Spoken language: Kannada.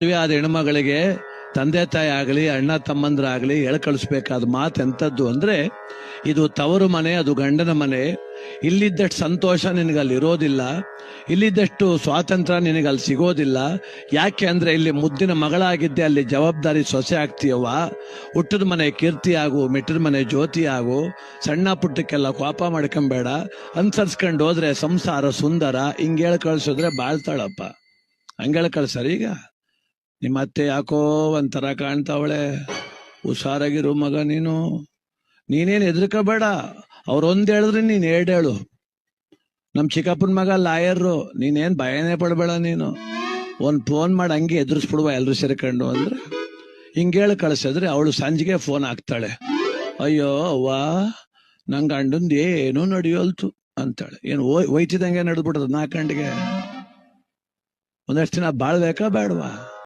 ಮದುವೆ ಆದ ಹೆಣ್ಮಗಳಿಗೆ ತಂದೆ ತಾಯಿ ಆಗಲಿ ಅಣ್ಣ ತಮ್ಮಂದ್ರಾಗಲಿ ಕಳಿಸ್ಬೇಕಾದ ಮಾತು ಎಂಥದ್ದು ಅಂದ್ರೆ, ಇದು ತವರು ಮನೆ, ಅದು ಗಂಡನ ಮನೆ. ಇಲ್ಲಿದ್ದಷ್ಟು ಸಂತೋಷ ನಿನಗಲ್ಲಿ ಇರೋದಿಲ್ಲ, ಇಲ್ಲಿದ್ದಷ್ಟು ಸ್ವಾತಂತ್ರ್ಯ ನಿನಗಲ್ಲಿ ಸಿಗೋದಿಲ್ಲ. ಯಾಕೆ ಅಂದ್ರೆ ಇಲ್ಲಿ ಮುದ್ದಿನ ಮಗಳಾಗಿದ್ದೆ, ಅಲ್ಲಿ ಜವಾಬ್ದಾರಿ ಸೊಸೆ ಆಗ್ತೀಯವ್ವ. ಹುಟ್ಟದ ಮನೆ ಕೀರ್ತಿ ಆಗು, ಮೆಟ್ಟಿದ ಮನೆ ಜ್ಯೋತಿ ಆಗು. ಸಣ್ಣ ಪುಟ್ಟಕ್ಕೆಲ್ಲ ಕೋಪ ಮಾಡ್ಕೊಂಬೇಡ, ಅನ್ಸರ್ಸ್ಕೊಂಡು ಹೋದ್ರೆ ಸಂಸಾರ ಸುಂದರ. ಹಿಂಗೇಳಿ ಕಳ್ಸಿದ್ರೆ ಬಾಳ್ತಾಳಪ್ಪ. ಹಂಗೇಳಿ ಕಳ್ಸರಿ. ಈಗ ನಿಮ್ಮ ಅತ್ತೆ ಯಾಕೋ ಒಂಥರ ಕಾಣ್ತಾವಳೆ, ಹುಷಾರಾಗಿರು ಮಗ. ನೀನೇನು ಹೆದರ್ಕೋಬೇಡ. ಅವ್ರೊಂದ್ ಹೇಳಿದ್ರೆ ನೀನ್ ಎರಡು ಹೇಳು. ನಮ್ ಚಿಕ್ಕಪ್ಪನ ಮಗ ಲಾಯರು, ನೀನೇನ್ ಭಯನೇ ಪಡ್ಬೇಡ. ನೀನು ಒಂದ್ ಫೋನ್ ಮಾಡಿ ಹಂಗೆ ಎದುರಿಸ್ಬಿಡುವ ಎಲ್ರು ಸೇರ್ಕೊಂಡು ಅಂದ್ರೆ. ಹಿಂಗೇಳಿ ಕಳ್ಸಿದ್ರೆ ಅವಳು ಸಂಜೆಗೆ ಫೋನ್ ಹಾಕ್ತಾಳೆ, ಅಯ್ಯೋ ಅವ್ವ ನಂಗೆ ಗಂಡಂದು ಏನೂ ನಡೆಯೋಲ್ತು ಅಂತಾಳೆ. ಏನು ಒಯ್ತಿದಂಗೆ ನಡೆದ್ಬಿಟ್ಟದ 4 ಗಂಟೆಗೆ. ಒಂದಷ್ಟು ದಿನ ಬಾಳ್ಬೇಕಾ ಬೇಡವಾ?